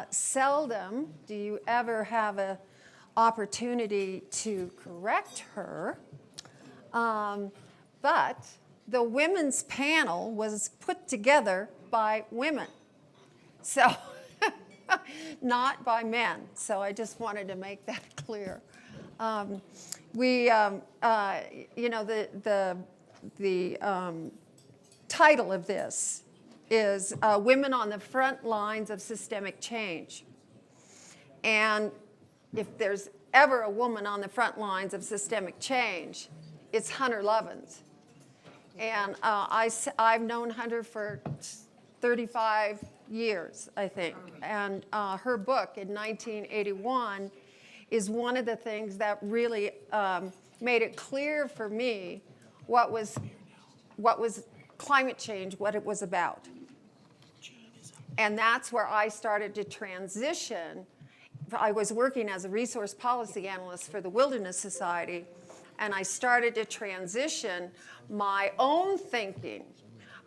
seldom do you ever have an opportunity to correct her. But the women's panel was put together by women, so not by men. So I just wanted to make that clear. The title of this is Women on the Front Lines of Systemic Change. And if there's ever a woman on the front lines of systemic change, it's Hunter Lovins. And I've known Hunter for 35 years, I think. And her book in 1981 is one of the things that really made it clear for me what was climate change, what it was about. And that's where I started to transition. I was working as a resource policy analyst for the Wilderness Society, and I started to transition my own thinking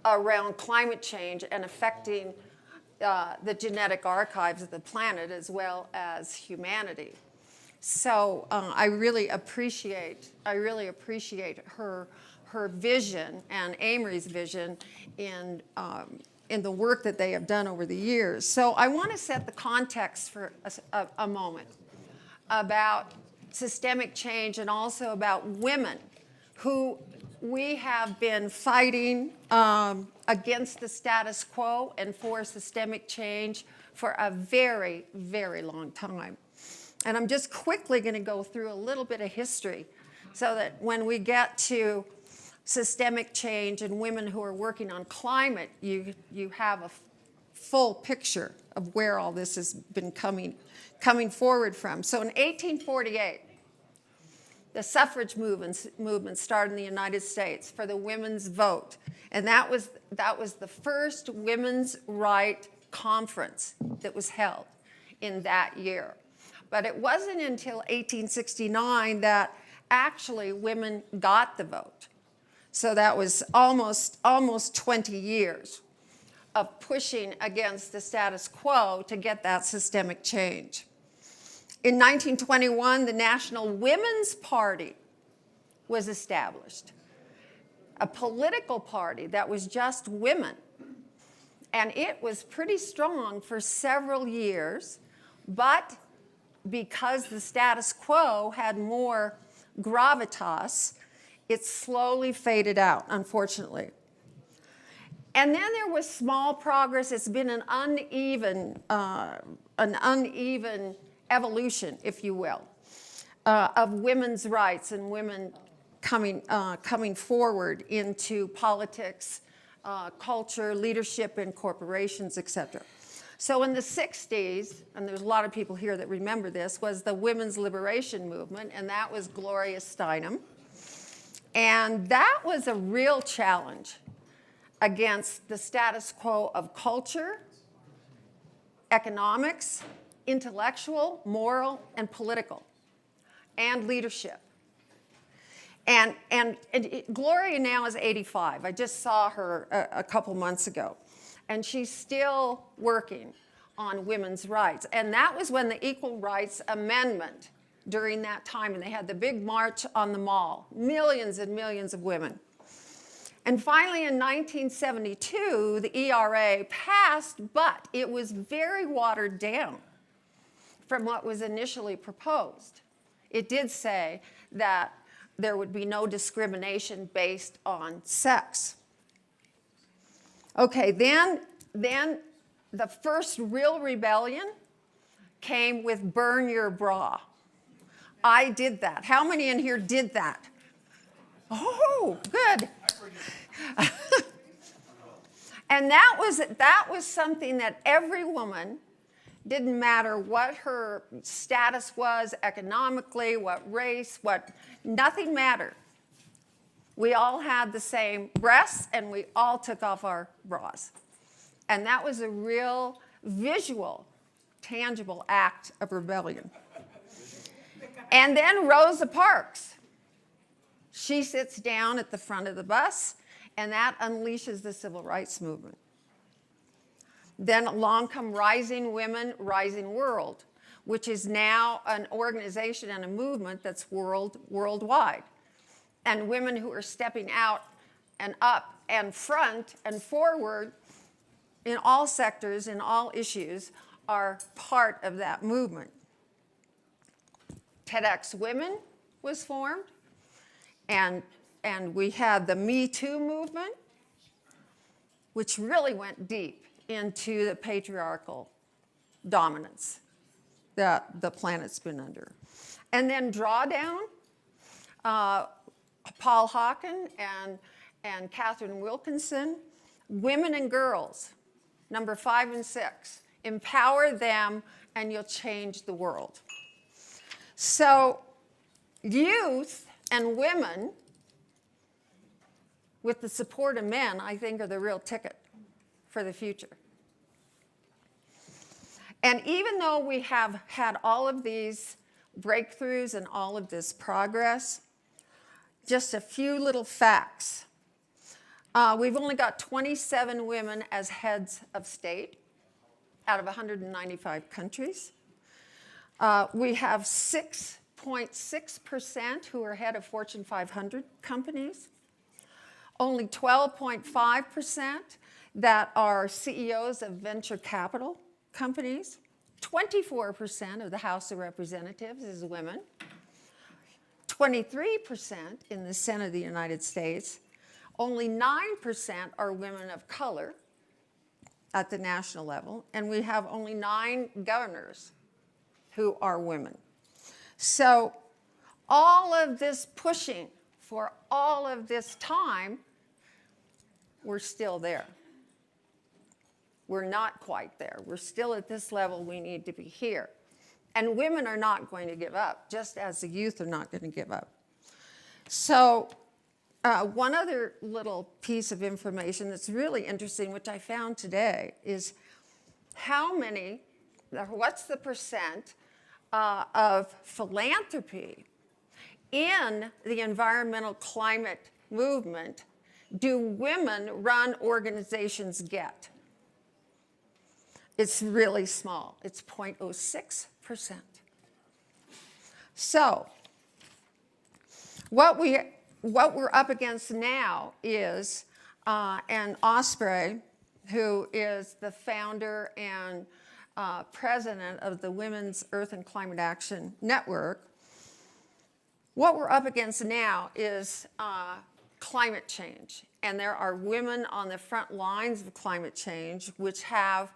around climate change and affecting the genetic archives of the planet as well as humanity. So I really appreciate her vision and Amory's vision in the work that they have done over the years. So I want to set the context for a moment about systemic change and also about women who we have been fighting against the status quo and for systemic change for a very, very long time. And I'm just quickly going to go through a little bit of history so that when we get to systemic change and women who are working on climate, you have a full picture of where all this has been coming forward from. So in 1848, the suffrage movement started in the United States for the women's vote. And that was the first women's right conference that was held in that year. But it wasn't until 1869 that actually women got the vote. So that was almost 20 years of pushing against the status quo to get that systemic change. In 1921, the National Women's Party was established, a political party that was just women. And it was pretty strong for several years, but because the status quo had more gravitas, it slowly faded out, unfortunately. And then there was small progress. It's been an uneven evolution, if you will, of women's rights and women coming forward into politics, culture, leadership in corporations, etc. So in the 60s, and there's a lot of people here that remember this, was the women's liberation movement, and that was Gloria Steinem. And that was a real challenge against the status quo of culture, economics, intellectual, moral, and political, and leadership. And Gloria now is 85. I just saw her a couple months ago. And she's still working on women's rights. And that was when the Equal Rights Amendment, during that time, and they had the big march on the Mall, millions and millions of women. And finally, in 1972, the ERA passed, but it was very watered down from what was initially proposed. It did say that there would be no discrimination based on sex. Okay, then the first real rebellion came with burn your bra. I did that. How many in here did that? Oh, good. And that was something that every woman, didn't matter what her status was economically, what race, nothing mattered. We all had the same breasts, and we all took off our bras. And that was a real visual, tangible act of rebellion. And then Rosa Parks. She sits down at the front of the bus, and that unleashes the civil rights movement. Then along come Rising Women, Rising World, which is now an organization and a movement that's worldwide. And women who are stepping out and up and front and forward in all sectors, in all issues, are part of that movement. TEDx Women was formed, and we had the Me Too movement, which really went deep into the patriarchal dominance that the planet's been under. And then Drawdown, Paul Hawken and Catherine Wilkinson, Women and Girls, number 5 and 6. Empower them and you'll change the world. So youth and women, with the support of men, I think are the real ticket for the future. And even though we have had all of these breakthroughs and all of this progress, just a few little facts. We've only got 27 women as heads of state out of 195 countries. We have 6.6% who are head of Fortune 500 companies. Only 12.5% that are CEOs of venture capital companies. 24% of the House of Representatives is women. 23% in the Senate of the United States. Only 9% are women of color at the national level, and we have only 9 governors who are women. So all of this pushing for all of this time, we're still there. We're not quite there. We're still at this level. We need to be here. And women are not going to give up, just as the youth are not going to give up. So one other little piece of information that's really interesting, which I found today, is what's the percent of philanthropy in the environmental climate movement do women-run organizations get? It's really small. It's 0.06%. So what we're up against now is Ann Osprey, who is the founder and president of the Women's Earth and Climate Action Network. What we're up against now is climate change. And there are women on the front lines of climate change which are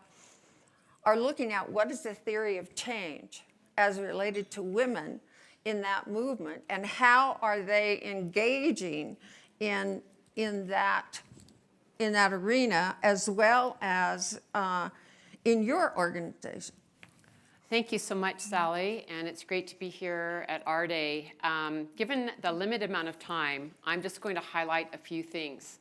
looking at what is the theory of change as related to women in that movement, and how are they engaging in that arena, as well as in your organization. Thank you so much, Sally, and it's great to be here at our day. Given the limited amount of time, I'm just going to highlight a few things.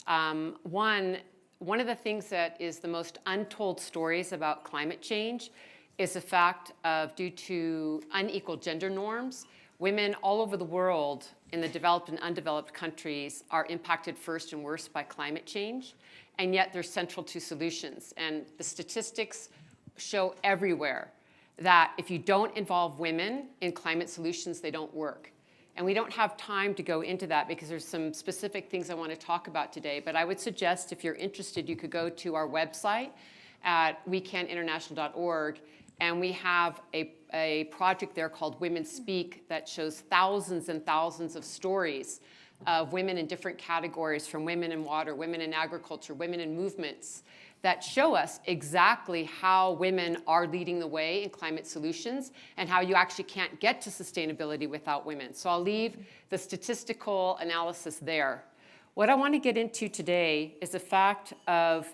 One of the things that is the most untold stories about climate change is the fact of, due to unequal gender norms, women all over the world in the developed and undeveloped countries are impacted first and worst by climate change, and yet they're central to solutions. And the statistics show everywhere that if you don't involve women in climate solutions, they don't work. And we don't have time to go into that because there's some specific things I want to talk about today. But I would suggest, if you're interested, you could go to our website at wecaninternational.org, and we have a project there called Women Speak that shows thousands and thousands of stories of women in different categories, from women in water, women in agriculture, women in movements, that show us exactly how women are leading the way in climate solutions and how you actually can't get to sustainability without women. So I'll leave the statistical analysis there. What I want to get into today is the fact of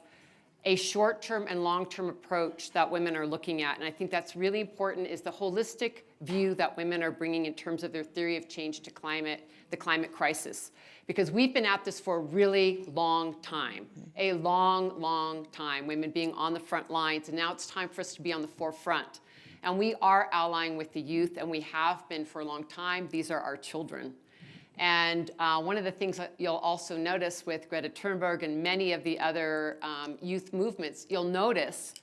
a short-term and long-term approach that women are looking at. And I think that's really important, is the holistic view that women are bringing in terms of their theory of change to the climate crisis. Because we've been at this for a really long time, a long, long time, women being on the front lines, and now it's time for us to be on the forefront. And we are allying with the youth, and we have been for a long time. These are our children. And one of the things that you'll also notice with Greta Thunberg and many of the other youth movements, you'll notice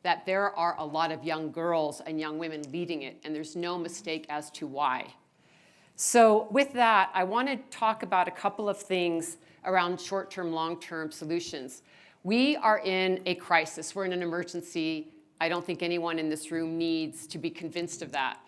that there are a lot of young girls and young women leading it, and there's no mistake as to why. So with that, I want to talk about a couple of things around short-term, long-term solutions. We are in a crisis. We're in an emergency. I don't think anyone in this room needs to be convinced of that.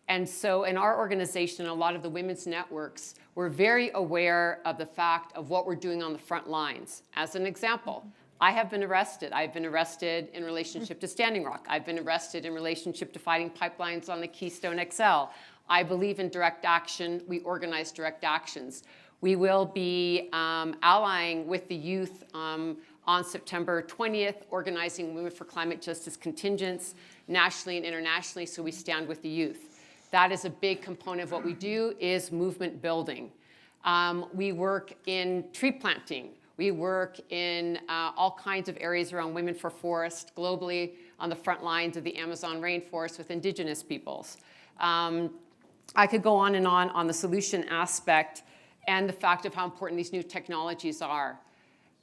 And so in our organization, a lot of the women's networks, we're very aware of the fact of what we're doing on the front lines. As an example, I have been arrested. I've been arrested in relationship to Standing Rock. I've been arrested in relationship to fighting pipelines on the Keystone XL. I believe in direct action. We organize direct actions. We will be allying with the youth on September 20th, organizing Women for Climate Justice contingents nationally and internationally, so we stand with the youth. That is a big component of what we do, is movement building. We work in tree planting. We work in all kinds of areas around Women for Forest, globally on the front lines of the Amazon rainforest with indigenous peoples. I could go on the solution aspect and the fact of how important these new technologies are.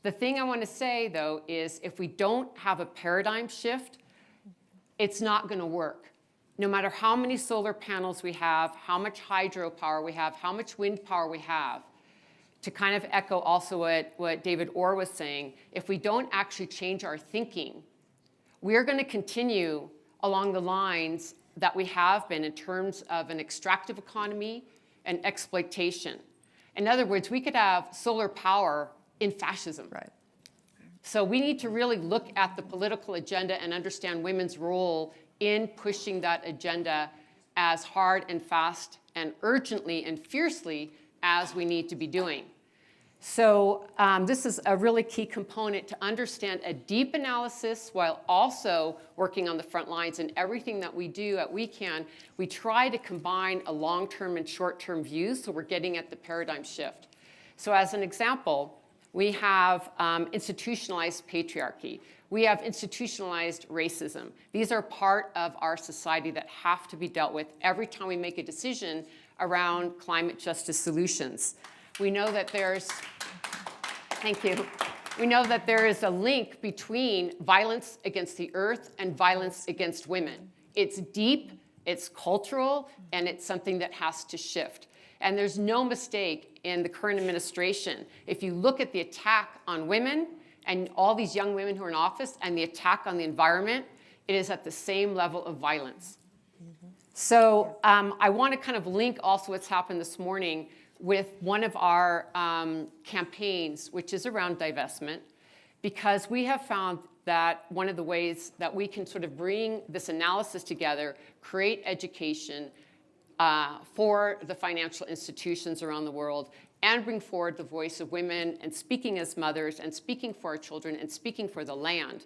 The thing I want to say, though, is if we don't have a paradigm shift, it's not going to work. No matter how many solar panels we have, how much hydropower we have, how much wind power we have, to kind of echo also what David Orr was saying, if we don't actually change our thinking, we're going to continue along the lines that we have been in terms of an extractive economy and exploitation. In other words, we could have solar power in fascism. Right. So we need to really look at the political agenda and understand women's role in pushing that agenda as hard and fast and urgently and fiercely as we need to be doing. So this is a really key component to understand a deep analysis while also working on the front lines. And everything that we do at WeCan, we try to combine a long-term and short-term views, so we're getting at the paradigm shift. So as an example, we have institutionalized patriarchy. We have institutionalized racism. These are part of our society that have to be dealt with every time we make a decision around climate justice solutions. We know that there's, thank you. We know that there is a link between violence against the earth and violence against women. It's deep, it's cultural, and it's something that has to shift. And there's no mistake in the current administration. If you look at the attack on women and all these young women who are in office and the attack on the environment, it is at the same level of violence. So I want to kind of link also what's happened this morning with one of our campaigns, which is around divestment, because we have found that one of the ways that we can sort of bring this analysis together, create education for the financial institutions around the world, and bring forward the voice of women and speaking as mothers and speaking for our children and speaking for the land,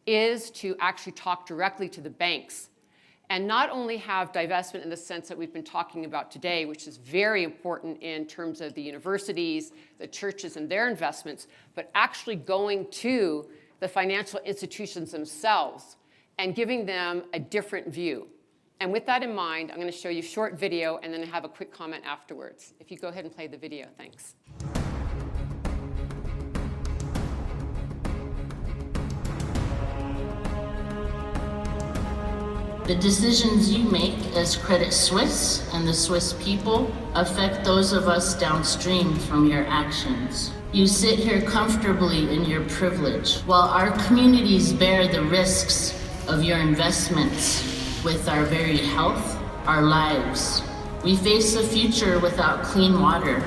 is to actually talk directly to the banks and not only have divestment in the sense that we've been talking about today, which is very important in terms of the universities, the churches, and their investments, but actually going to the financial institutions themselves and giving them a different view. And with that in mind, I'm going to show you a short video and then have a quick comment afterwards. If you go ahead and play the video, thanks. The decisions you make as Credit Suisse and the Swiss people affect those of us downstream from your actions. You sit here comfortably in your privilege, while our communities bear the risks of your investments with our very health, our lives. We face a future without clean water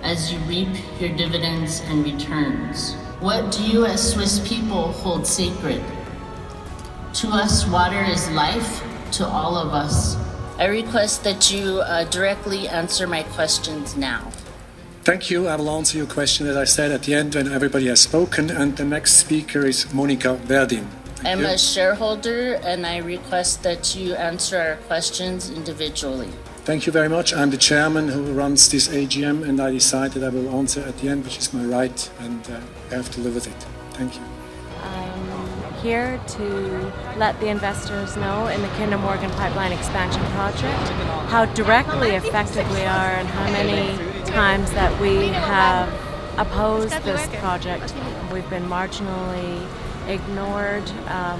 as you reap your dividends and returns. What do you as Swiss people hold sacred? To us, water is life, to all of us. I request that you directly answer my questions now. Thank you. I will answer your question, as I said, at the end when everybody has spoken. And the next speaker is Monica Verdin. I'm a shareholder, and I request that you answer our questions individually. Thank you very much. I'm the chairman who runs this AGM, and I decided I will answer at the end, which is my right, and I have to live with it. Thank you. I'm here to let the investors know in the Kinder Morgan Pipeline Expansion Project how directly affected we are and how many times that we have opposed this project. We've been marginally ignored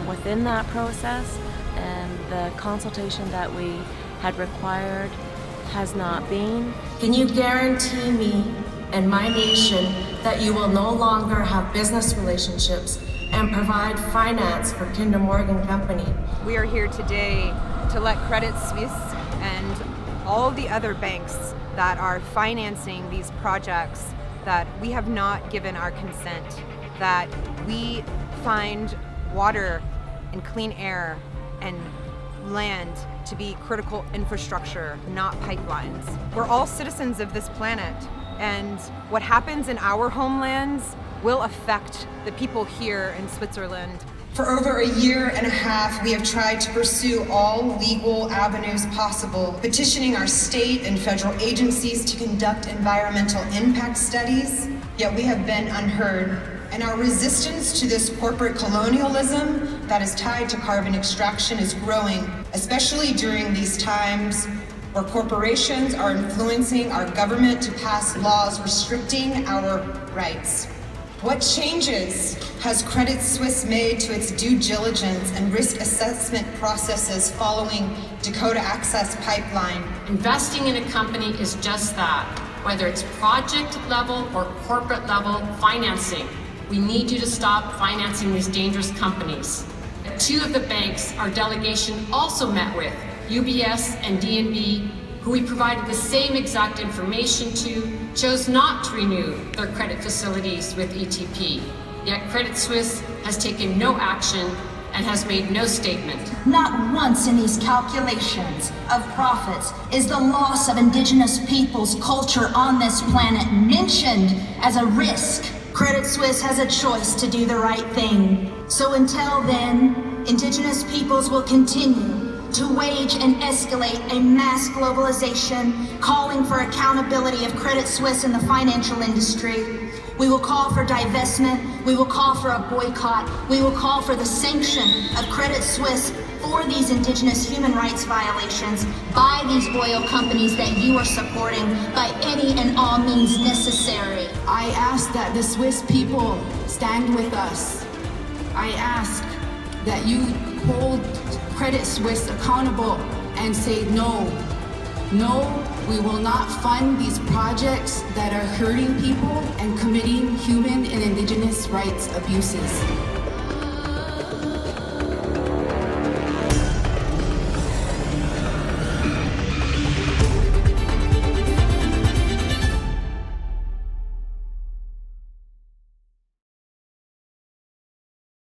within that process, and the consultation that we had required has not been. Can you guarantee me and my nation that you will no longer have business relationships and provide finance for Kinder Morgan Company? We are here today to let Credit Suisse and all of the other banks that are financing these projects that we have not given our consent, that we find water and clean air and land to be critical infrastructure, not pipelines. We're all citizens of this planet, and what happens in our homelands will affect the people here in Switzerland. For over a year and a half, we have tried to pursue all legal avenues possible, petitioning our state and federal agencies to conduct environmental impact studies, yet we have been unheard. And our resistance to this corporate colonialism that is tied to carbon extraction is growing, especially during these times where corporations are influencing our government to pass laws restricting our rights. What changes has Credit Suisse made to its due diligence and risk assessment processes following Dakota Access Pipeline? Investing in a company is just that, whether it's project level or corporate level financing. We need you to stop financing these dangerous companies. Two of the banks our delegation also met with, UBS and DNB, who we provided the same exact information to, chose not to renew their credit facilities with ETP. Yet Credit Suisse has taken no action and has made no statement. Not once in these calculations of profits is the loss of Indigenous peoples' culture on this planet mentioned as a risk. Credit Suisse has a choice to do the right thing. So until then, Indigenous peoples will continue to wage and escalate a mass globalization, calling for accountability of Credit Suisse in the financial industry. We will call for divestment, we will call for a boycott, we will call for the sanction of Credit Suisse for these Indigenous human rights violations by these oil companies that you are supporting by any and all means necessary. I ask that the Swiss people stand with us. I ask that you hold Credit Suisse accountable and say no. No, we will not fund these projects that are hurting people and committing human and Indigenous rights abuses.